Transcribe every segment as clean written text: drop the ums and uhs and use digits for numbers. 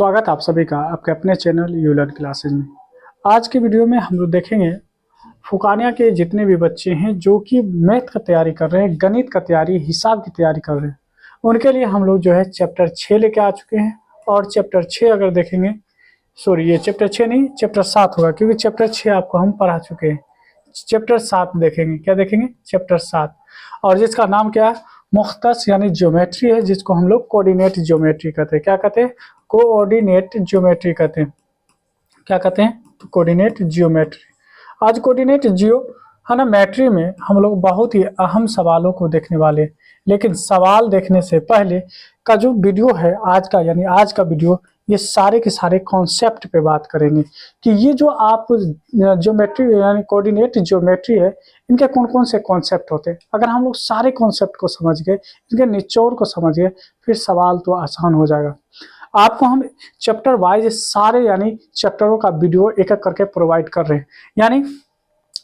स्वागत आप सभी का आपके अपने चैनल यू लर्न क्लासेज में। आज के वीडियो में हम लोग देखेंगे फुकानिया के जितने भी बच्चे हैं जो कि मैथ का तैयारी कर रहे हैं, गणित का तैयारी, हिसाब की तैयारी कर रहे हैं, उनके लिए हम लोग जो है चैप्टर 6 लेके आ चुके हैं। और चैप्टर 6 अगर देखेंगे, सॉरी ये चैप्टर 6 नहीं, चैप्टर 7 होगा, क्योंकि चैप्टर 6 आपको हम पढ़ा चुके हैं। चैप्टर 7 देखेंगे, क्या देखेंगे? चैप्टर 7, और जिसका नाम क्या है? मुख्तस यानी ज्योमेट्री है, जिसको हम लोग कोऑर्डिनेट ज्योमेट्री कहते हैं। क्या कहते हैं? कोऑर्डिनेट ज्योमेट्री कहते हैं। क्या कहते हैं? तो कोऑर्डिनेट ज्योमेट्री। आज कोऑर्डिनेट जियो है ना, मैट्री में हम लोग बहुत ही अहम सवालों को देखने वाले हैं। लेकिन सवाल देखने से पहले का जो वीडियो है आज का, यानी आज का वीडियो, ये सारे के सारे कॉन्सेप्ट पे बात करेंगे कि ये जो आप ज्योमेट्री यानी कोऑर्डिनेट ज्योमेट्री है, इनके कौन कौन से कॉन्सेप्ट होते हैं। अगर हम लोग सारे कॉन्सेप्ट को समझ गए, इनके निचोड़ को समझ गए, फिर सवाल तो आसान हो जाएगा। आपको हम चैप्टर वाइज सारे यानी चैप्टरों का वीडियो एक एक करके प्रोवाइड कर रहे हैं। यानी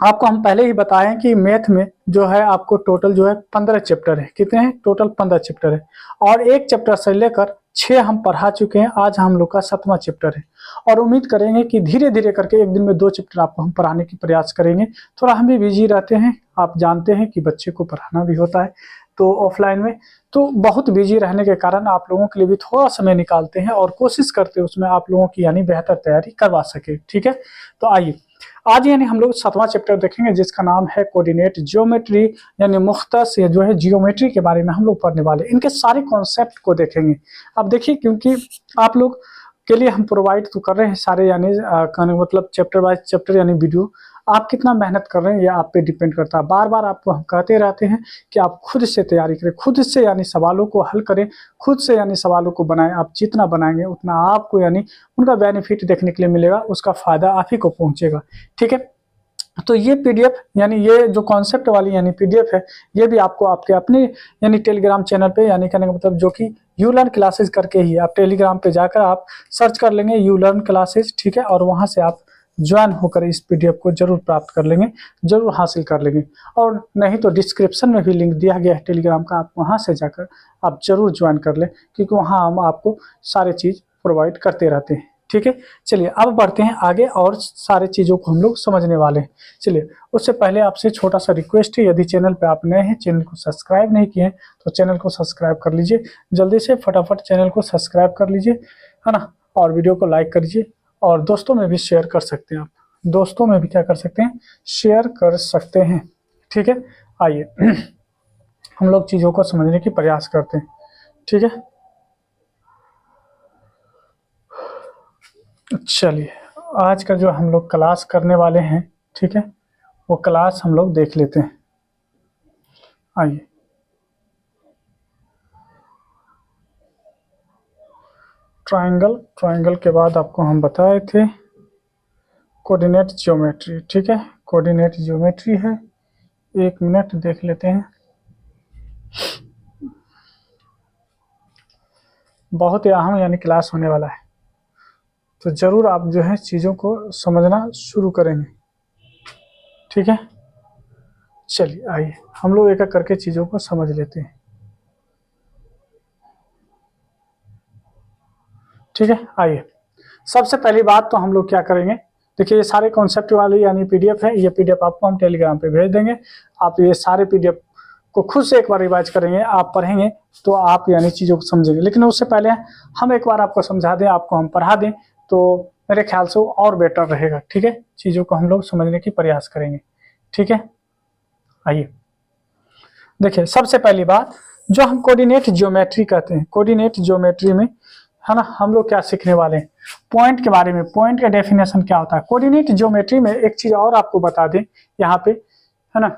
आपको हम पहले ही बताएं कि मैथ में जो है आपको टोटल जो है 15 चैप्टर है। कितने हैं? टोटल 15 चैप्टर है, और एक चैप्टर से लेकर 6 हम पढ़ा चुके हैं। आज हम लोग का 7वां चैप्टर है, और उम्मीद करेंगे कि धीरे धीरे करके एक दिन में 2 चैप्टर आपको हम पढ़ाने की प्रयास करेंगे। थोड़ा हम भी बिजी रहते हैं, आप जानते हैं कि बच्चे को पढ़ाना भी होता है तो ऑफलाइन में, तो बहुत बिजी रहने के कारण आप लोगों के लिए भी थोड़ा समय निकालते हैं और कोशिश करते हैं उसमें आप लोगों की यानी बेहतर तैयारी करवा सके। ठीक है, तो आइए आज यानी हम लोग 7वां चैप्टर देखेंगे, जिसका नाम है कोऑर्डिनेट ज्योमेट्री, यानी मुख्तस या जो है जियोमेट्री के बारे में हम लोग पढ़ने वाले। इनके सारे कॉन्सेप्ट को देखेंगे। अब देखिए, क्योंकि आप लोग के लिए हम प्रोवाइड तो कर रहे हैं सारे यानी मतलब चैप्टर वाइज चैप्टर यानी वीडियो, आप कितना मेहनत कर रहे हैं ये आप पे डिपेंड करता है। बार बार आपको हम कहते रहते हैं कि आप खुद से तैयारी करें, खुद से यानी सवालों को हल करें, खुद से यानी सवालों को बनाएं। आप जितना बनाएंगे उतना आपको यानी उनका बेनिफिट देखने के लिए मिलेगा, उसका फायदा आप ही को पहुंचेगा। ठीक है, तो ये पीडीएफ यानी ये जो कॉन्सेप्ट वाली यानी पीडीएफ है, ये भी आपको आपके अपने यानी टेलीग्राम चैनल पे, यानी कहने का मतलब जो कि यू लर्न क्लासेज करके ही आप टेलीग्राम पे जाकर आप सर्च कर लेंगे यू लर्न क्लासेज। ठीक है, और वहां से आप ज्वाइन होकर इस पीडीएफ को जरूर प्राप्त कर लेंगे, जरूर हासिल कर लेंगे। और नहीं तो डिस्क्रिप्शन में भी लिंक दिया गया है टेलीग्राम का, आप वहां से जाकर आप जरूर ज्वाइन कर लें, क्योंकि वहां हम आपको सारे चीज़ प्रोवाइड करते रहते हैं। ठीक है, चलिए अब बढ़ते हैं आगे और सारे चीज़ों को हम लोग समझने वाले हैं। चलिए, उससे पहले आपसे छोटा सा रिक्वेस्ट है, यदि चैनल पे आप नए हैं, चैनल को सब्सक्राइब नहीं किए हैं तो चैनल को सब्सक्राइब कर लीजिए। जल्दी से फटाफट चैनल को सब्सक्राइब कर लीजिए, है ना, और वीडियो को लाइक कर लीजिए, और दोस्तों में भी शेयर कर सकते हैं। आप दोस्तों में भी क्या कर सकते हैं? शेयर कर सकते हैं। ठीक है, आइए हम लोग चीज़ों को समझने की प्रयास करते हैं। ठीक है, चलिए आज का जो हम लोग क्लास करने वाले हैं, ठीक है, वो क्लास हम लोग देख लेते हैं। आइए, ट्रायंगल के बाद आपको हम बताए थे कोऑर्डिनेट ज्योमेट्री। ठीक है, कोऑर्डिनेट ज्योमेट्री है, 1 मिनट देख लेते हैं। बहुत ही अहम यानी क्लास होने वाला है, तो जरूर आप जो है चीज़ों को समझना शुरू करेंगे। ठीक है, चलिए आइए हम लोग एक एक करके चीज़ों को समझ लेते हैं। ठीक है, आइए सबसे पहली बात तो हम लोग क्या करेंगे, देखिए ये सारे कॉन्सेप्ट वाली यानी पीडीएफ है, ये पीडीएफ आपको हम टेलीग्राम पे भेज देंगे। आप ये सारे पीडीएफ को खुद से एक बार रिवाइज करेंगे, आप पढ़ेंगे तो आप यानी चीज़ों को समझेंगे। लेकिन उससे पहले हम एक बार आपको समझा दें, आपको हम पढ़ा दें, तो मेरे ख्याल से वो और बेटर रहेगा। ठीक है, चीज़ों को हम लोग समझने की प्रयास करेंगे। ठीक है, आइए देखिए सबसे पहली बात जो हम कोऑर्डिनेट ज्योमेट्री कहते हैं, कोऑर्डिनेट ज्योमेट्री में है ना हम लोग क्या सीखने वाले हैं? पॉइंट के बारे में। पॉइंट का डेफिनेशन क्या होता है? कोऑर्डिनेट ज्योमेट्री में एक चीज और आपको बता दें यहाँ पे, है ना,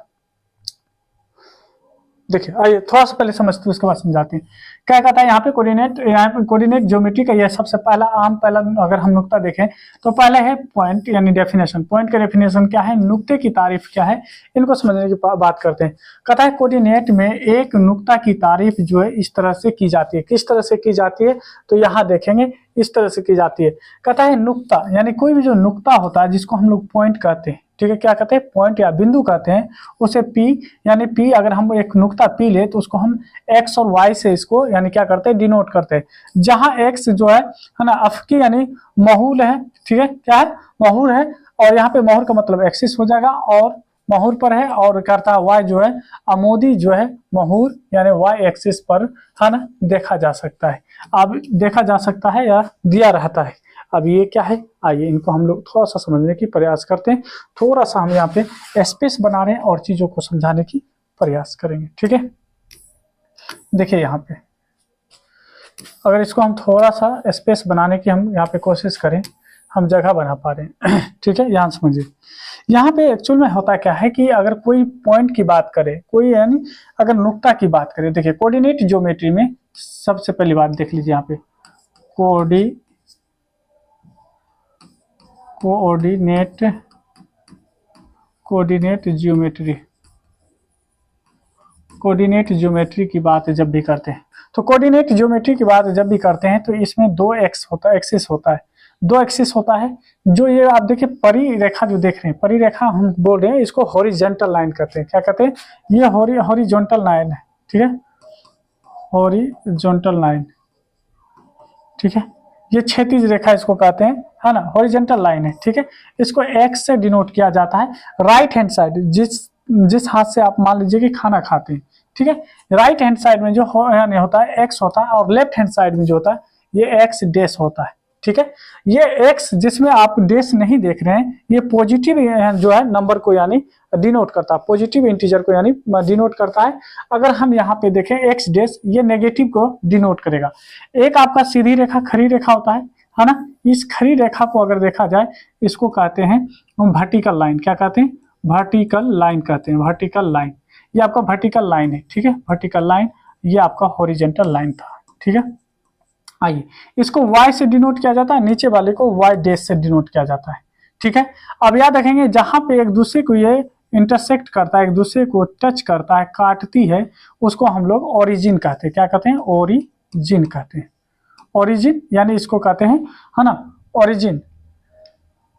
देखिए आइए थोड़ा सा पहले समझते हैं उसके बाद समझाते हैं। क्या कहता है यहाँ पे कोऑर्डिनेट ज्योमेट्री का यह सबसे पहला पहला अगर हम नुक्ता देखें तो पहले है पॉइंट यानी डेफिनेशन। पॉइंट का डेफिनेशन क्या है? नुक्ते की तारीफ क्या है? इनको समझने की बात करते हैं। कहता है कोऑर्डिनेट में एक नुक्ता की तारीफ जो है इस तरह से की जाती है। किस तरह से की जाती है? तो यहाँ देखेंगे इस तरह से की जाती है। कहता है नुक्ता यानी कोई भी जो नुक्ता होता है जिसको हम लोग पॉइंट कहते हैं, ठीक है, क्या कहते हैं, पॉइंट या बिंदु कहते हैं उसे P, यानी P अगर हम एक नुक्ता P ले तो उसको हम x और y से इसको यानी क्या करते हैं, डिनोट करते हैं। जहां x जो है ना अफकी यानी महूल है, ठीक है, क्या है, महूर है, और यहाँ पे महूर का मतलब एक्सिस हो जाएगा और महूर पर है, और करता है y जो है अमोदी जो है महूर यानी y एक्सिस पर है ना देखा जा सकता है। अब देखा जा सकता है या दिया रहता है। अब ये क्या है, आइए इनको हम लोग थोड़ा सा समझने की प्रयास करते हैं। थोड़ा सा हम यहाँ पे स्पेस बना रहे हैं और चीजों को समझाने की प्रयास करेंगे, ठीक है। देखिए यहाँ पे अगर इसको हम थोड़ा सा स्पेस बनाने की हम यहाँ पे कोशिश करें, हम जगह बना पा रहे हैं ठीक है, यहाँ समझिए। यहाँ पे एक्चुअल में होता क्या है कि अगर कोई पॉइंट की बात करे, कोई यानी अगर नुक्ता की बात करें, देखिए कोऑर्डिनेट ज्योमेट्री में सबसे पहली बात देख लीजिए यहाँ पे कोऑर्डिनेट ज्योमेट्री की बात जब भी करते हैं, तो कोऑर्डिनेट ज्योमेट्री की बात जब भी करते हैं तो इसमें दो एक्सिस होता है, दो एक्सिस होता है। जो ये आप देखिए परी रेखा जो देख रहे हैं, परी रेखा हम बोल रहे हैं इसको हॉरिजॉन्टल लाइन कहते हैं। क्या कहते हैं, ये हॉरिजॉन्टल लाइन है, ठीक है, हॉरिजॉन्टल लाइन, ठीक है, ये क्षैतिज रेखा इसको कहते हैं, है ना, हॉरिजॉन्टल लाइन है, ठीक है। इसको एक्स से डिनोट किया जाता है। राइट हैंड साइड जिस हाथ से आप मान लीजिए कि खाना खाते हैं, ठीक है, राइट हैंड साइड में जो यानी होता है एक्स होता है, और लेफ्ट हैंड साइड में जो होता है ये एक्स डैश होता है, ठीक है। ये एक्स जिसमें आप डैश नहीं देख रहे हैं, ये पॉजिटिव जो है नंबर को यानी डिनोट करता है, पॉजिटिव इंटीजर को यानी डिनोट करता है। अगर हम यहाँ पे देखें एक्स डैश, ये नेगेटिव को डिनोट करेगा। एक आपका सीधी रेखा खड़ी रेखा होता है ना, इस खड़ी रेखा को अगर देखा जाए इसको कहते हैं वर्टिकल लाइन। क्या कहते हैं, वर्टिकल लाइन कहते हैं, वर्टिकल लाइन, ये आपका वर्टिकल लाइन है, ठीक है, वर्टिकल लाइन, ये आपका हॉरिजॉन्टल लाइन था, ठीक है। आइए इसको y से डिनोट किया जाता है, नीचे वाले को y डैश से डिनोट किया जाता है, ठीक है। अब याद रखेंगे जहां पे एक दूसरे को ये इंटरसेक्ट करता है, एक दूसरे को टच करता है, काटती है, उसको हम लोग ओरिजिन कहते हैं। क्या कहते हैं, ओरिजिन कहते हैं, ओरिजिन यानी इसको कहते हैं, है ना, ओरिजिन,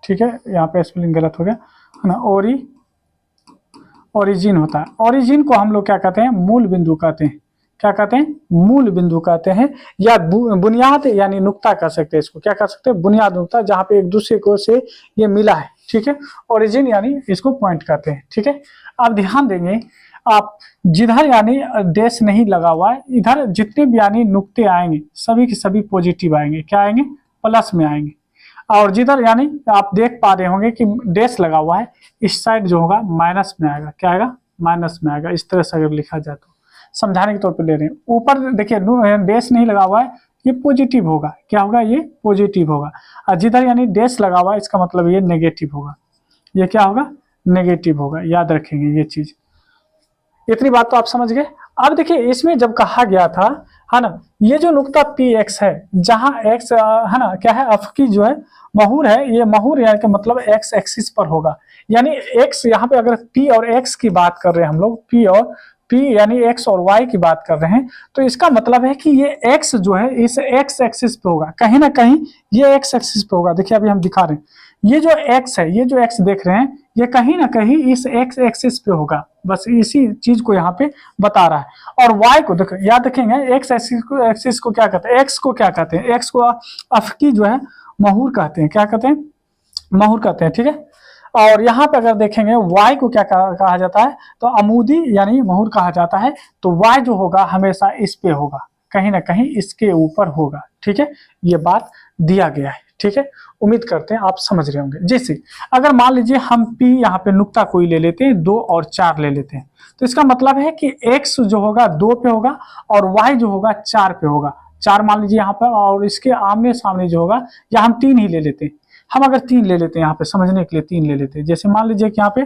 ठीक है, यहाँ पे स्पेलिंग गलत हो गया, है ना, ओरिजिन होता है। ओरिजिन को हम लोग क्या कहते हैं, मूल बिंदु कहते हैं। क्या कहते हैं, मूल बिंदु कहते हैं, या बुनियाद यानी नुक्ता कह सकते हैं इसको, क्या कह सकते हैं, बुनियाद नुक्ता, जहां पे एक दूसरे को से ये मिला है, ठीक है। ओरिजिन यानी इसको पॉइंट कहते हैं, ठीक है। आप ध्यान देंगे, आप जिधर यानी डैश नहीं लगा हुआ है, इधर जितने भी यानी नुक्ते आएंगे सभी के सभी पॉजिटिव आएंगे, क्या आएंगे, प्लस में आएंगे। और जिधर यानी आप देख पा रहे होंगे कि डैश लगा हुआ है, इस साइड जो होगा माइनस में आएगा, क्या आएगा, माइनस में आएगा। इस तरह से अगर लिखा जाए तो समझाने के तौर पे ले रहे हैं। ऊपर देखिए डैश नहीं लगा हुआ है, ये पॉजिटिव होगा, क्या होगा, ये पॉजिटिव होगा। और जिधर यानी डैश लगा हुआ है इसका मतलब ये नेगेटिव होगा, ये क्या होगा, नेगेटिव होगा। याद रखेंगे ये चीज, इतनी बात तो आप समझ गए। अब देखिए इसमें जब कहा गया था, है ना, ये जो नुक्ता पी एक्स है, जहां एक्स है ना क्या है, अफकी जो है महूर है, ये महूर यानी कि मतलब एक्स एक्सिस पर होगा, यानी एक्स यहाँ पे अगर पी और एक्स की बात कर रहे हैं हम लोग, पी यानी एक्स और वाई की बात कर रहे हैं, तो इसका मतलब है कि ये एक्स जो है इस एक्स एक्सिस पे होगा, कहीं ना कहीं ये एक्स एक्सिस पे होगा। देखिए अभी हम दिखा रहे हैं, ये जो एक्स है, ये जो एक्स देख रहे हैं, ये कहीं ना कहीं इस एक्स एक्सिस पे होगा, बस इसी चीज को यहाँ पे बता रहा है। और वाई को देखो, याद रखेंगे एक्स एक्सिस को क्या कहते हैं, एक्स को क्या कहते हैं, एक्स को अफकी जो है महूर कहते हैं। क्या कहते हैं, महूर कहते हैं, ठीक है। और यहाँ पे अगर देखेंगे y को क्या कहा जाता है, तो अमूदी यानी महूर कहा जाता है। तो y जो होगा हमेशा इस पे होगा, कहीं ना कहीं इसके ऊपर होगा, ठीक है। ये बात दिया गया है, ठीक है। उम्मीद करते हैं आप समझ रहे होंगे। जैसे अगर मान लीजिए हम p यहाँ पे नुक्ता कोई ले लेते हैं, 2 और 4 ले लेते हैं, तो इसका मतलब है कि x जो होगा 2 पे होगा और y जो होगा 4 पे होगा। 4 मान लीजिए यहाँ पर, और इसके आमने सामने जो होगा, या हम 3 ही ले लेते हैं। हम अगर 3 ले लेते हैं यहाँ पे समझने के लिए, 3 ले लेते हैं, जैसे मान लीजिए कि यहाँ पे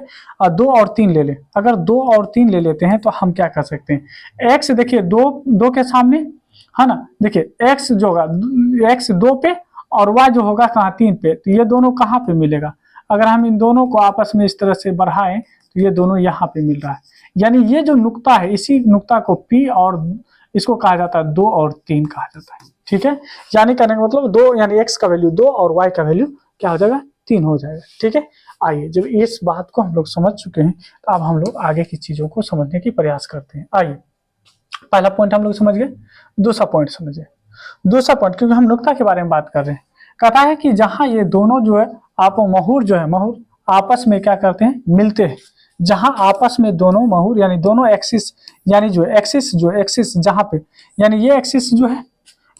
2 और 3 ले लें। अगर 2 और 3 ले लेते हैं तो हम क्या कर सकते हैं, x देखिए 2 के सामने, है ना, देखिए x जो होगा x 2 पे और y जो होगा कहाँ, 3 पे, तो ये दोनों कहाँ पे मिलेगा। अगर हम इन दोनों को आपस में इस तरह से बढ़ाएं तो ये दोनों यहाँ पे मिल रहा है, यानी ये जो नुक्ता है, इसी नुक्ता को P और इसको कहा जाता है 2 और 3 कहा जाता है, ठीक है। यानी कहने का मतलब 2 यानी x का वैल्यू 2 और y का वैल्यू क्या हो जाएगा, 3 हो जाएगा, ठीक है। आइए, जब इस बात को हम लोग समझ चुके हैं तो अब हम लोग आगे की चीजों को समझने की प्रयास करते हैं। आइए, पहला पॉइंट हम लोग समझ गए, दूसरा पॉइंट समझिए। दूसरा पॉइंट, क्योंकि हम नुक्ता के बारे में बात कर रहे हैं, कहता है कि जहां ये दोनों जो है आप महूर जो है महूर आपस में क्या करते हैं, मिलते हैं। जहां आपस में दोनों महूर यानी दोनों एक्सिस, यानी जो एक्सिस जहां पे, यानी ये एक्सिस जो है,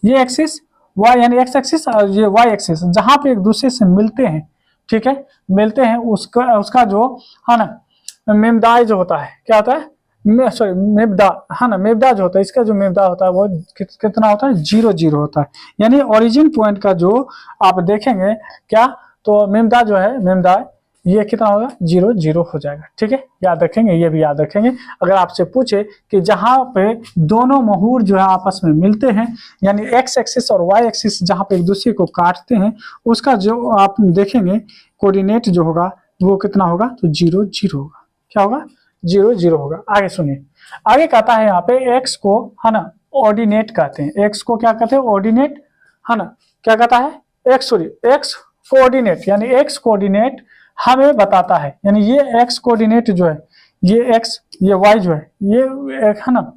ये एक्सिस वाई यानी एक्स एक्सिस और ये वाई एक्सिस जहां पे एक दूसरे से मिलते हैं, ठीक है, मिलते हैं, उसका जो है ना मेमदाय जो होता है, क्या होता है, सॉरी मेबदा, है ना, मेबदा जो होता है, इसका जो मेबदा होता है वो कितना होता है, 0 0 होता है। यानी ओरिजिन पॉइंट का जो आप देखेंगे क्या, तो मेमदा जो है, मेमदा ये कितना होगा, 0 0 हो जाएगा। ठीक है, याद रखेंगे, ये भी याद रखेंगे। अगर आपसे पूछे कि जहां पे दोनों महूर जो है आपस में मिलते हैं, यानी एक्स एक्सिस और वाई एक्सिस जहां पे एक दूसरे को काटते हैं, उसका जो आप देखेंगे कोऑर्डिनेट जो होगा वो कितना होगा, तो 0 0 होगा। क्या होगा, 0 0 होगा। आगे सुनिए, आगे कहता है यहाँ पे एक्स को, है ना, ऑर्डिनेट कहते हैं। एक्स को क्या कहते हैं, ऑर्डिनेट, है ना, क्या कहता है, एक्स कोऑर्डिनेट, यानी एक्स कोऑर्डिनेट हमें बताता है, यानी ये एक्स कोऑर्डिनेट जो है, ये एक्स, ये वाई जो है, ये एक है ना,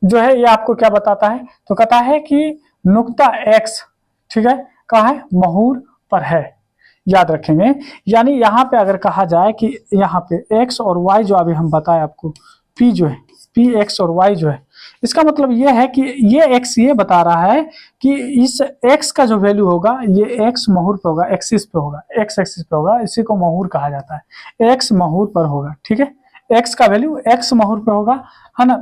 जो है ये आपको क्या बताता है, तो कहता है कि नुक्ता एक्स, ठीक है, कहाँ है, महूर पर है। याद रखेंगे, यानी यहाँ पे अगर कहा जाए कि यहाँ पे एक्स और वाई जो अभी हम बताए आपको, पी जो है, पी एक्स और वाई जो है, इसका मतलब ये है कि ये एक्स ये बता रहा है कि इस एक्स का जो वैल्यू होगा ये एक्स महूर पे होगा, एक्सिस पे होगा, एक्स एक्सिस पे होगा, इसी को महूर कहा जाता है, एक्स महूर पर होगा। ठीक है, एक्स का वैल्यू एक्स महूर पे होगा, है ना,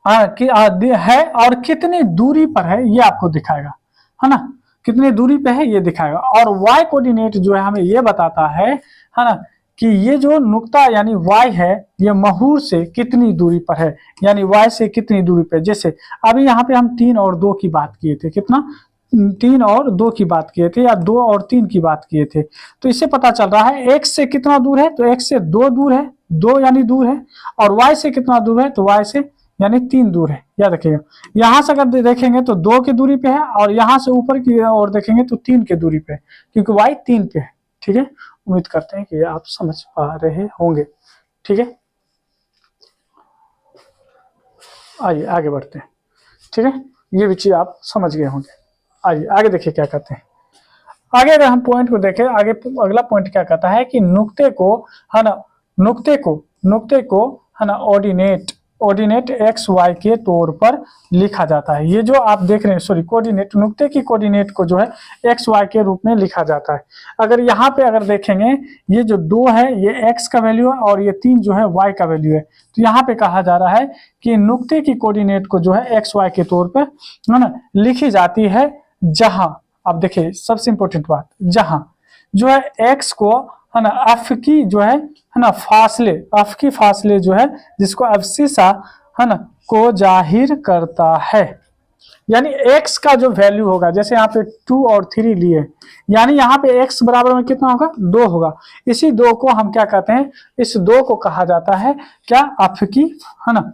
है, और कितनी दूरी पर है ये आपको दिखाएगा, है ना, कितनी दूरी पे है ये दिखाएगा। और y कोऑर्डिनेट जो है हमें ये बताता है ना, कि ये जो नुक्ता यानी y है ये महूर से कितनी दूरी पर है, यानी y से कितनी दूरी पे। जैसे अभी यहाँ पे हम 3 और 2 की बात किए थे, कितना, 3 और 2 की बात किए थे, या 2 और 3 की बात किए थे, तो इससे पता चल रहा है x से कितना दूर है, तो x से 2 दूर है, 2 यानी दूर है, और y से कितना दूर है, तो y से यानी 3 दूर है। याद रखिएगा, यहां से अगर देखेंगे तो 2 की दूरी पे है, और यहां से ऊपर की ओर देखेंगे तो 3 की दूरी पे है, क्योंकि y 3 पे है। ठीक है, उम्मीद करते हैं कि आप समझ पा रहे होंगे। ठीक है, आइए आगे बढ़ते हैं। ठीक है, ये भी चीज आप समझ गए होंगे। आइए आगे देखिए क्या कहते हैं। आगे अगर हम पॉइंट को देखें, आगे अगला पॉइंट क्या कहता है कि नुक्ते को, है ना, नुक्ते को है ना ऑर्डिनेट एक्स वाई के तौर पर लिखा जाता है। ये जो आप देख रहे हैं, सॉरी, कोऑर्डिनेट, नुक्ते की कोऑर्डिनेट को जो है एक्स वाई के रूप में लिखा जाता है। अगर यहाँ पे अगर देखेंगे, ये जो 2 है ये एक्स का वैल्यू है, और ये 3 जो है वाई का वैल्यू है, तो यहाँ पे कहा जा रहा है कि नुक्ते की कोऑर्डिनेट को जो है एक्स वाई के तौर पर, है ना, लिखी जाती है, जहां, आप देखिए सबसे इंपॉर्टेंट बात, जहां जो है एक्स को, है ना, एफ की जो है ना फासले, एफ की फासले जो है जिसको अब्सिसा, है ना, को जाहिर करता है। यानी x का जो वैल्यू होगा, जैसे यहाँ पे 2 और 3 लिए, यानी यहाँ पे x बराबर में कितना होगा, 2 होगा। इसी 2 को हम क्या कहते हैं, इस 2 को कहा जाता है क्या, अफकी, है ना,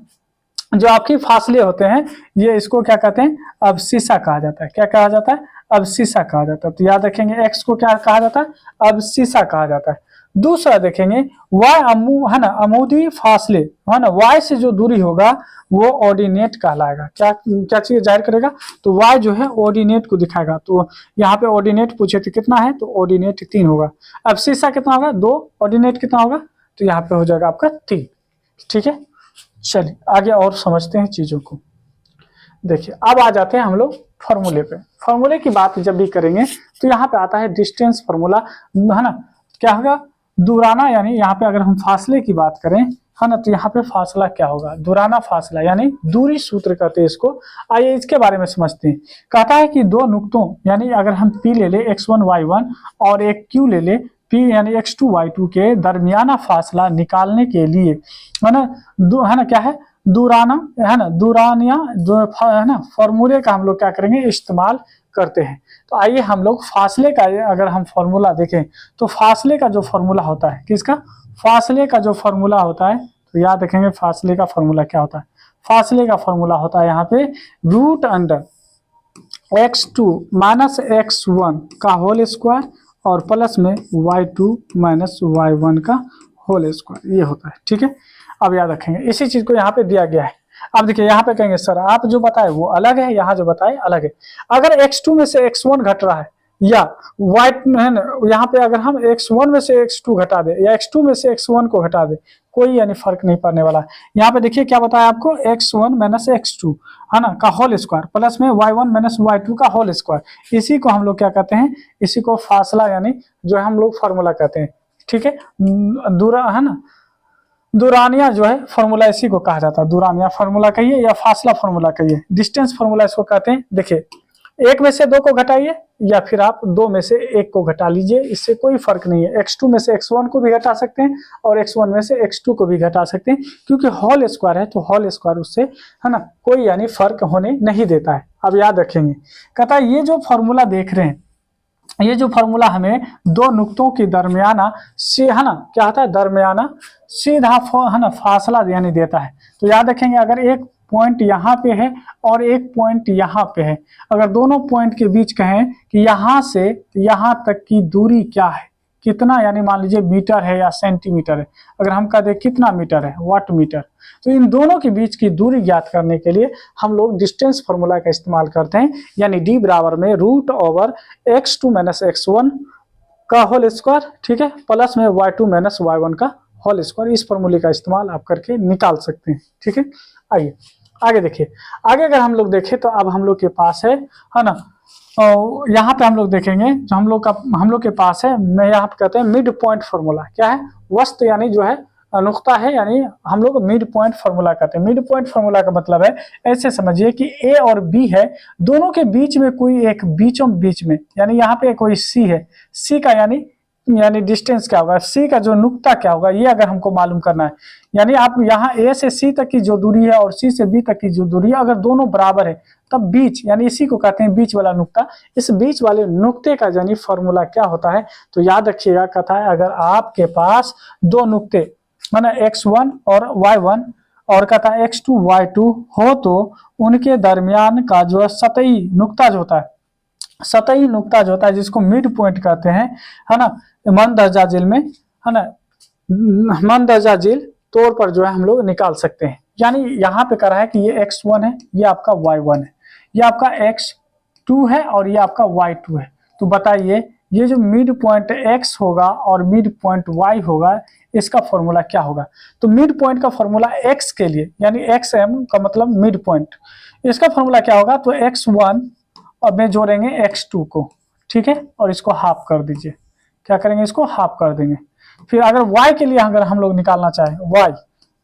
जो आपकी फासले होते हैं, ये इसको क्या कहते हैं, अब्सिसा कहा जाता है। क्या कहा जाता है, अब्सिसा कहा जाता है। तो याद रखेंगे x को क्या कहा जाता है, अब्सिसा कहा जाता है। दूसरा देखेंगे है ना, अमूदी फासले, है ना, y से जो दूरी होगा वो ऑर्डिनेट कहलाएगा। क्या क्या चीज जाहिर करेगा, तो y जो है ऑर्डिनेट को दिखाएगा। तो यहाँ पे ऑर्डिनेट पूछे थे कितना है, तो ऑर्डिनेट 3 होगा। अब शीशा कितना होगा, 2, ऑर्डिनेट कितना होगा, तो यहाँ पे हो जाएगा आपका 3। ठीक है, चलिए आगे और समझते हैं चीजों को। देखिए अब आ जाते हैं हम लोग फॉर्मूले पे। फॉर्मूले की बात जब भी करेंगे तो यहाँ पे आता है डिस्टेंस फॉर्मूला, है ना, क्या होगा, दूराना, यानी यहाँ पे अगर हम फासले की बात करें, है ना, तो यहाँ पे फासला क्या होगा, दूराना फासला, यानी दूरी सूत्र कहते हैं इसको। आइए इसके बारे में समझते हैं। कहता है कि 2 नुक्तों, यानी अगर हम P ले ले x1 y1 और एक Q ले ले P यानी x2 y2 के दरमियाना फासला निकालने के लिए, है ना, क्या है, दूराना, है ना, दूरानिया जो है ना, फॉर्मूले का हम लोग क्या करेंगे, इस्तेमाल करते हैं। तो आइए हम लोग फासले का अगर हम फॉर्मूला देखें, तो फासले का जो फॉर्मूला होता है, किसका, फासले का जो फॉर्मूला होता है, तो याद रखेंगे फासले का फॉर्मूला क्या होता है। फासले का फॉर्मूला होता है यहाँ पे root under x2 minus x1 का होल स्क्वायर और प्लस में y2 माइनस y1 का होल स्क्वायर, ये होता है। ठीक है, अब याद रखेंगे इसी चीज को यहाँ पे दिया गया है। अब देखिए यहाँ पे कहेंगे सर आप जो बताए वो अलग है, यहाँ जो बताए अलग है। अगर x2 में से x1 घट रहा है या y है ना, यहाँ पे अगर हम x1 में से x2 घटा दे या x2 में से x1 को घटा दे, कोई यानी फर्क नहीं पड़ने वाला है। यहाँ पे देखिए क्या बताया आपको, x1 माइनस x2 है ना का होल स्क्वायर प्लस में y1 माइनस y2 का होल स्क्वायर, इसी को हम लोग क्या कहते हैं, इसी को फासला यानी जो है हम लोग फार्मूला कहते हैं। ठीक है, दूरा है ना, दुरानिया जो है फार्मूला इसी को कहा जाता है, दुरानिया फार्मूला कहिए या फासला फार्मूला कहिए, डिस्टेंस फार्मूला इसको कहते हैं। देखिए एक में से दो को घटाइए या फिर आप दो में से एक को घटा लीजिए, इससे कोई फर्क नहीं है। x2 में से x1 को भी घटा सकते हैं और x1 में से x2 को भी घटा सकते हैं, क्योंकि होल स्क्वायर है तो होल स्क्वायर उससे है ना कोई यानी फर्क होने नहीं देता है। अब याद रखेंगे, कहता है ये जो फॉर्मूला देख रहे हैं, ये जो फार्मूला हमें दो नुक्तों के दरमियाना से है ना क्या होता है, दरमियाना सीधा है ना फासला यानी देता है। तो याद रखेंगे अगर एक पॉइंट यहाँ पे है और एक पॉइंट यहाँ पे है, अगर दोनों पॉइंट के बीच कहें कि यहाँ से यहाँ तक की दूरी क्या है, कितना यानी मान लीजिए मीटर है या सेंटीमीटर है, अगर हम कह दें कितना मीटर है, वाट मीटर, तो इन दोनों के बीच की दूरी ज्ञात करने के लिए हम लोग डिस्टेंस फार्मूला का इस्तेमाल करते हैं, यानी d बराबर में √x2 माइनस x1 का होल स्क्वायर, ठीक है, प्लस में y2 माइनस y1 का होल स्क्वायर। इस फार्मूले का इस्तेमाल आप करके निकाल सकते हैं। ठीक है, आइए आगे देखिए। आगे अगर हम लोग देखें तो अब हम लोग के पास है ना, और यहाँ पे हम लोग देखेंगे जो हम लोग के पास है, मैं यहाँ पे कहते हैं मिड पॉइंट फार्मूला। क्या है, वस्त यानी जो है नुक्ता है, यानी हम लोग मिड पॉइंट फार्मूला कहते हैं। मिड पॉइंट फार्मूला का मतलब है, ऐसे समझिए कि ए और बी है, दोनों के बीच में कोई एक बीचों बीच में, यानी यहाँ पे कोई सी है, सी का यानी डिस्टेंस क्या होगा, सी का जो नुक्ता क्या होगा, ये अगर हमको मालूम करना है, यानी आप यहाँ ए से सी तक की जो दूरी है और सी से बी तक की जो दूरी है, अगर दोनों बराबर है तब बीच, यानी इसी को कहते हैं बीच वाला नुक्ता, इस बीच वाले नुक्ते का यानी फॉर्मूला क्या होता है। तो याद रखिएगा, कहता है अगर आपके पास दो नुक्ते माना x1 और y1 और कहता है x2 y2 हो, तो उनके दरमियान का जो सतही नुक्ता जो होता है, सतही नुक्ता जो होता है जिसको मिड पॉइंट कहते हैं, है ना, मंदरजा झील में, है ना, मंदरजा झील तौर पर जो है हम लोग निकाल सकते हैं। यानी यहाँ पे कह रहा है कि ये x1 है, ये आपका y1 है, ये आपका x2 है और ये आपका y2 है। तो बताइए ये जो मिड पॉइंट x होगा और मिड पॉइंट y होगा, इसका फॉर्मूला क्या होगा। तो मिड पॉइंट का फॉर्मूला x के लिए, यानी xm का मतलब मिड पॉइंट, इसका फॉर्मूला क्या होगा, तो x1 और में जोड़ेंगे x2 को, ठीक है, और इसको हाफ कर दीजिए। क्या करेंगे, इसको हाफ कर देंगे। फिर अगर y के लिए अगर हम लोग निकालना चाहें,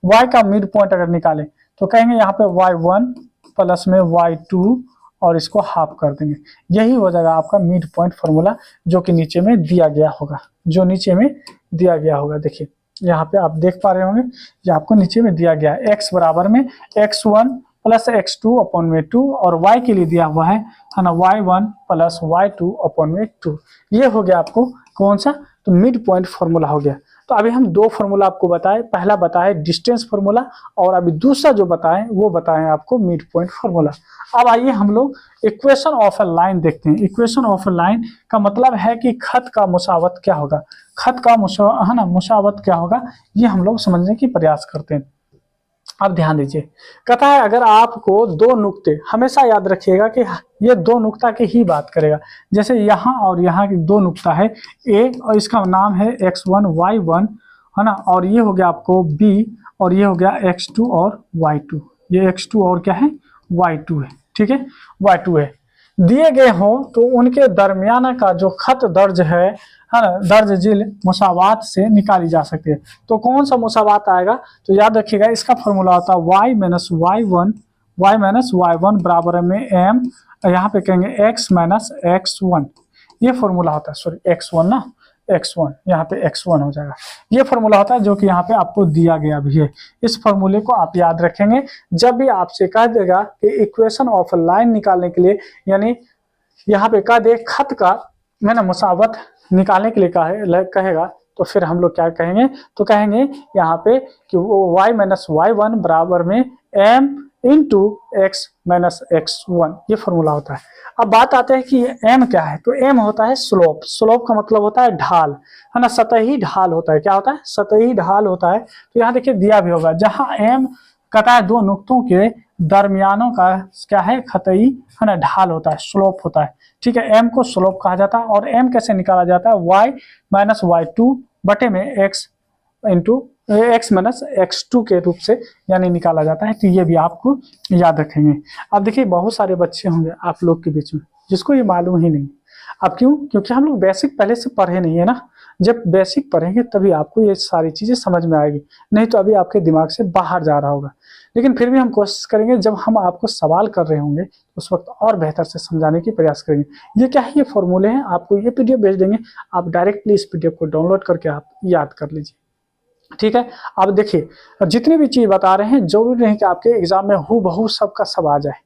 y का मिड पॉइंट अगर निकालें तो कहेंगे यहाँ पे y1 प्लस में y2 और इसको हाफ कर देंगे। यही हो जाएगा आपका मिड पॉइंट फार्मूला, जो कि नीचे में दिया गया होगा, जो नीचे में दिया गया होगा। देखिए यहाँ पे आप देख पा रहे होंगे, ये आपको नीचे में दिया गया है, x बराबर में x1 प्लस x2 अपॉन में 2 और y के लिए दिया हुआ है ना y1 प्लस y2 अपॉन में 2। ये हो गया आपको कौन सा, तो मिड पॉइंट फार्मूला हो गया। तो अभी हम दो फार्मूला आपको बताए, पहला बताए डिस्टेंस फार्मूला और अभी दूसरा जो बताएं वो बताएं आपको मिड पॉइंट फार्मूला। अब आइए हम लोग इक्वेशन ऑफ अ लाइन देखते हैं। इक्वेशन ऑफ अ लाइन का मतलब है कि खत का मुसावत क्या होगा, खत का मुसावत क्या होगा, ये हम लोग समझने की प्रयास करते हैं। अब ध्यान दीजिए, कहता है अगर आपको दो नुक्ते, हमेशा याद रखिएगा कि ये दो नुक्ता की ही बात करेगा, जैसे यहाँ और यहाँ की दो नुक्ता है ए और इसका नाम है x1 y1, है ना, और ये हो गया आपको b और ये हो गया x2 और y2, ये x2 और क्या है y2 है, ठीक है, y2 है। दिए गए हो तो उनके दरमियाना का जो खत दर्ज है ना, दर्ज झील मुसावात से निकाली जा सकती है। तो कौन सा मुसावात आएगा, तो याद रखिएगा इसका फॉर्मूला होता है y माइनस y1 बराबर में m, यहाँ पे कहेंगे x माइनस x1, ये फॉर्मूला होता है, सॉरी x1 ना, x1 यहाँ पे x1 हो जाएगा। ये फॉर्मूला होता है जो कि यहाँ पे आपको दिया गया भी है। इस फॉर्मूले को आप याद रखेंगे जब भी आपसे कह देगा कि इक्वेशन ऑफ लाइन निकालने के लिए, यानी यहाँ पे कह दे खत का मैंने मुसावत निकालने के लिए कहेगा, तो फिर हम लोग क्या कहेंगे, तो कहेंगे यहाँ पे कि वो y माइनस y1 बराबर में m into x minus x1, ये फॉर्मूला होता है। अब बात आते हैं कि ये m क्या है, तो m होता है स्लोप। स्लोप का मतलब होता है ढाल, है ना, सतही ढाल होता है। क्या होता है? सतही ढाल होता है। तो यहाँ देखिए दिया भी होगा, जहां m कहता है दो नुक्तों के दरमियानों का क्या है, खतई, है ना, ढाल होता है, स्लोप होता है। ठीक है, m को स्लोप कहा जाता है। और m कैसे निकाला जाता है? y माइनस y2 बटे में x into x minus x2 के रूप से यानी निकाला जाता है। तो ये भी आपको याद रखेंगे। अब देखिए बहुत सारे बच्चे होंगे आप लोग के बीच में जिसको ये मालूम ही नहीं। अब क्यों? क्योंकि हम लोग बेसिक पहले से पढ़े नहीं है ना। जब बेसिक पढ़ेंगे तभी आपको ये सारी चीजें समझ में आएगी, नहीं तो अभी आपके दिमाग से बाहर जा रहा होगा। लेकिन फिर भी हम कोशिश करेंगे, जब हम आपको सवाल कर रहे होंगे उस वक्त और बेहतर से समझाने की प्रयास करेंगे। ये क्या है? ये फॉर्मूले हैं, आपको ये पीडीएफ भेज देंगे, आप डायरेक्टली इस पीडीएफ को डाउनलोड करके आप याद कर लीजिए। ठीक है, अब देखिए जितनी भी चीज बता रहे हैं जरूरी नहीं कि आपके एग्जाम में हूबहू सबका सब आ जाए,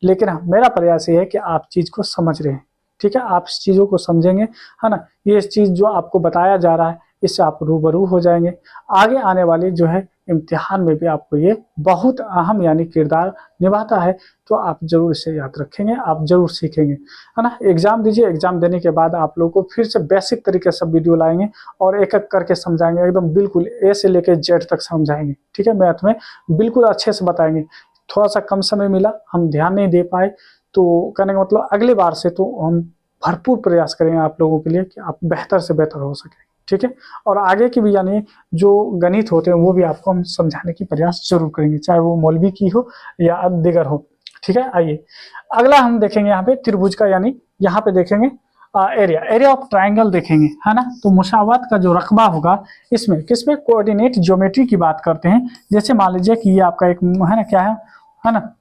लेकिन मेरा प्रयास ये है कि आप चीज को समझ रहे हैं। ठीक है, आप इस चीजों को समझेंगे, है ना, ये चीज जो आपको बताया जा रहा है इससे आप रूबरू हो जाएंगे। आगे आने वाले जो है इम्तिहान में भी आपको ये बहुत अहम यानी किरदार निभाता है। तो आप जरूर इसे याद रखेंगे, आप जरूर सीखेंगे, है ना। एग्जाम दीजिए, एग्जाम देने के बाद आप लोगों को फिर से बेसिक तरीके से वीडियो लाएंगे और एक एक करके समझाएंगे, एकदम बिल्कुल ए से लेकर जेड तक समझाएंगे। ठीक है, मैथ में बिल्कुल अच्छे से बताएंगे। थोड़ा सा कम समय मिला, हम ध्यान नहीं दे पाए, तो कहने का मतलब अगली बार से तो हम भरपूर प्रयास करेंगे आप लोगों के लिए कि आप बेहतर से बेहतर हो सके। ठीक है, और आगे की भी यानी जो गणित होते हैं वो भी आपको हम समझाने की प्रयास जरूर करेंगे, चाहे वो मौलवी की हो या दिगर हो। ठीक है, आइए अगला हम देखेंगे यहाँ पे त्रिभुज का, यानी यहाँ पे देखेंगे एरिया ऑफ ट्राइंगल देखेंगे, है ना। तो मुसावात का जो रकबा होगा इसमें किसमें? कोऑर्डिनेट ज्योमेट्री की बात करते हैं। जैसे मान लीजिए कि ये आपका एक है ना, क्या है ना,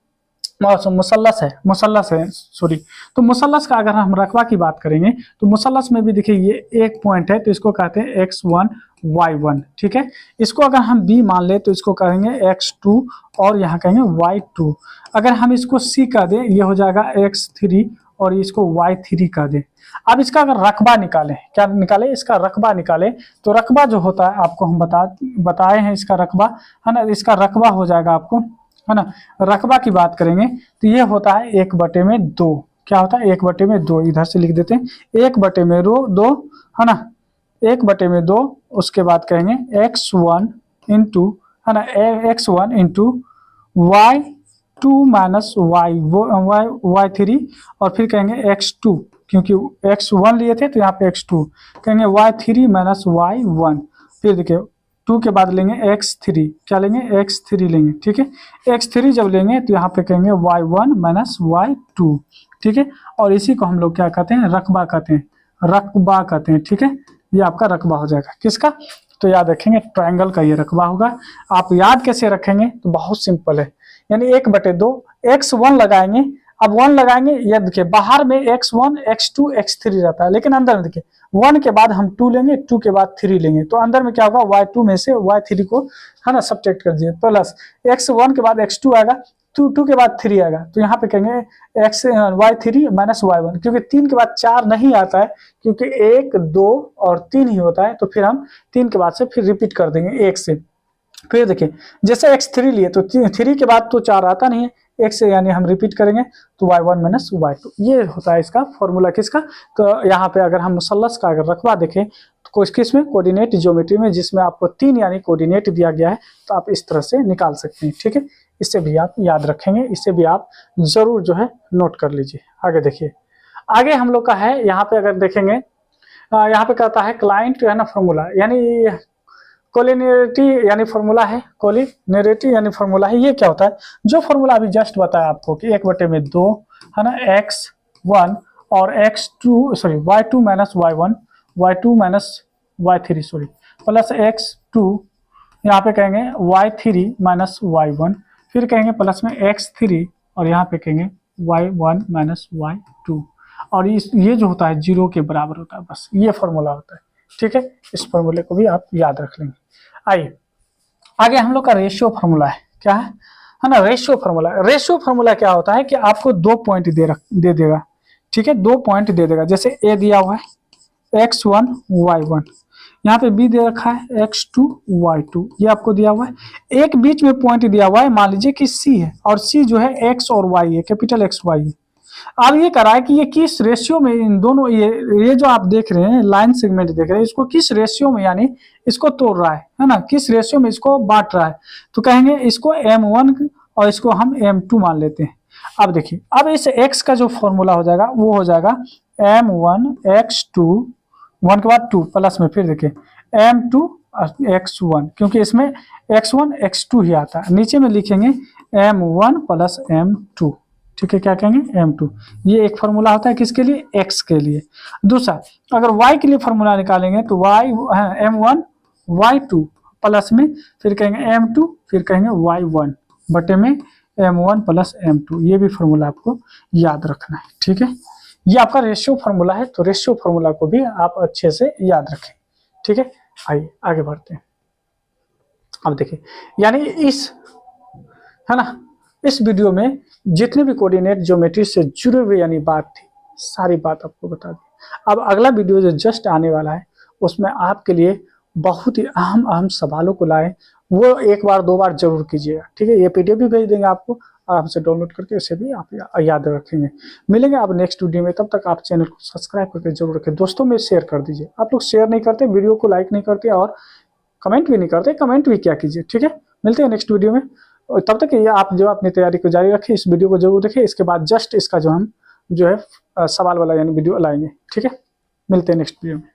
मुसल्लस है सॉरी। तो मुसल्लस का अगर हम रकबा की बात करेंगे तो मुसल्लस में भी देखिए ये एक पॉइंट है, तो इसको कहते हैं x1 y1। ठीक है, इसको अगर हम b मान ले तो इसको कहेंगे x2 और यहाँ कहेंगे y2। अगर हम इसको c कह दें ये हो जाएगा x3 और इसको y3 कह दें। अब इसका अगर रकबा निकालें, क्या निकाले? इसका रकबा निकाले। तो रकबा जो होता है आपको हम बताए हैं इसका रकबा, है ना। इसका रकबा हो जाएगा आपको, है ना, रकबा की बात करेंगे तो ये होता है 1/2। क्या होता है? 1/2। इधर से लिख देते हैं 1/2, है ना, 1/2। उसके बाद कहेंगे x1 इंटू, है ना, x1 into y2 minus y3 और फिर कहेंगे x2, क्योंकि x1 लिए थे तो यहाँ पे x2 कहेंगे y3 माइनस y1। फिर देखिए 2 के बाद लेंगे x3, क्या लेंगे? x3 लेंगे। ठीक है, x3 जब लेंगे तो यहाँ पे कहेंगे y1 माइनस y2। ठीक है, और इसी को हम लोग क्या कहते हैं? रकबा कहते हैं, रकबा कहते हैं। ठीक है, ये आपका रकबा हो जाएगा किसका? तो याद रखेंगे ट्रायंगल का ये रकबा होगा। आप याद कैसे रखेंगे? तो बहुत सिंपल है, यानी 1/2 x1 लगाएंगे। अब 1 लगाएंगे, ये देखिए बाहर में x1 x2 x3 रहता है, लेकिन अंदर में देखिए 1 के बाद हम 2 लेंगे, 2 के बाद 3 लेंगे, तो अंदर में क्या होगा? y2 में से y3 को, है ना, सब्ट्रैक्ट कर दीजिए, प्लस x1 के बाद x2 आएगा, 2 के बाद 3 आएगा, तो यहाँ पे कहेंगे y3 माइनस y1, क्योंकि 3 के बाद 4 नहीं आता है, क्योंकि 1 2 और 3 ही होता है, तो फिर हम 3 के बाद से फिर रिपीट कर देंगे 1 से। फिर देखिए जैसे x3 लिए तो 3 के बाद तो 4 आता नहीं है, 1 से यानी हम रिपीट करेंगे तो y1 माइनस y2। ये होता है इसका फॉर्मूला किसका? तो यहाँ पे अगर हम मुसल्लस का अगर रकबा देखें तो किसमें? कोऑर्डिनेट ज्योमेट्री में, जिसमें आपको 3 यानी कोऑर्डिनेट दिया गया है, तो आप इस तरह से निकाल सकते हैं। ठीक है, इससे भी आप याद रखेंगे, इससे भी आप जरूर जो है नोट कर लीजिए। आगे देखिए, आगे हम लोग का है यहाँ पे अगर देखेंगे, यहाँ पे कहता है क्लाइंट है ना फॉर्मूला, यानी कोलिनियरिटी यानी फॉर्मूला है, कोलिनियरिटी यानी फॉर्मूला है। ये क्या होता है? जो फॉर्मूला अभी जस्ट बताया आपको कि 1/2, है ना, x1 और x2 sorry y2 minus y1, y2 minus y3 sorry, plus x2, यहाँ पे कहेंगे y3 माइनस y1, फिर कहेंगे प्लस में x3 और यहाँ पे कहेंगे y1 माइनस y2, और ये जो होता है 0 के बराबर होता है, बस ये फॉर्मूला होता है। ठीक है, इस फॉर्मूले को भी आप याद रख लेंगे। आइए आगे हम लोग का रेशियो फार्मूला है, क्या है ना, रेशियो फार्मूला। रेशियो फार्मूला क्या होता है कि आपको 2 पॉइंट दे देगा। ठीक है, 2 पॉइंट दे देगा, जैसे ए दिया हुआ है x1 y1, यहाँ पे बी दे रखा है x2 y2, ये आपको दिया हुआ है। एक बीच में पॉइंट दिया हुआ है, मान लीजिए कि सी है और सी जो है x और y है, कैपिटल x y है। अब ये करा है कि ये किस रेशियो में इन दोनों, ये जो आप देख रहे हैं लाइन सेगमेंट देख रहे हैं, इसको किस रेशियो में यानी इसको तोड़ रहा है ना, किस रेशियो में इसको बांट रहा है। तो कहेंगे इसको m1 और इसको हम m2 मान लेते हैं। अब देखिए, अब इस x का जो फॉर्मूला हो जाएगा वो हो जाएगा m1 x2, 1 के बाद 2 प्लस में फिर देखिए m2 x1, क्योंकि इसमें x1 x2 ही आता है। नीचे में लिखेंगे m1 प्लस m2, ठीक है, क्या कहेंगे m2। ये एक फार्मूला होता है किसके लिए, x के लिए। दूसरा, अगर y के लिए फार्मूला निकालेंगे तो y m1 y2 प्लस में फिर कहेंगे m2, फिर कहेंगे y1 बटे में m1 प्लस m2। ये भी फार्मूला आपको याद रखना है, ठीक है। ये आपका रेशियो फार्मूला है, तो रेशियो फार्मूला को भी आप अच्छे से याद रखें, ठीक है। आइए आगे बढ़ते हैं। अब देखिए, यानी इस, है ना, इस वीडियो में जितने भी कोऑर्डिनेट ज्योमेट्री से जुड़े हुए यानी बात थी, सारी बात आपको बता दी। अब अगला वीडियो जो जस्ट आने वाला है उसमें आपके लिए बहुत ही अहम सवालों को लाए, वो एक बार दो बार जरूर कीजिएगा, ठीक है। ये पीडीएफ भी भेज देंगे आपको, आराम से डाउनलोड करके इसे भी आप याद रखेंगे। मिलेंगे आप नेक्स्ट वीडियो में, तब तक आप चैनल को सब्सक्राइब करके जरूर रखें, दोस्तों में शेयर कर दीजिए। आप लोग शेयर नहीं करते, वीडियो को लाइक नहीं करते और कमेंट भी नहीं करते, कमेंट भी क्या कीजिए, ठीक है। मिलते हैं नेक्स्ट वीडियो में, और तब तक ये आप जो अपनी तैयारी को जारी रखें, इस वीडियो को जरूर देखें। इसके बाद जस्ट इसका जो हम जो है सवाल वाला यानी वीडियो लाएंगे, ठीक है। मिलते हैं नेक्स्ट वीडियो में।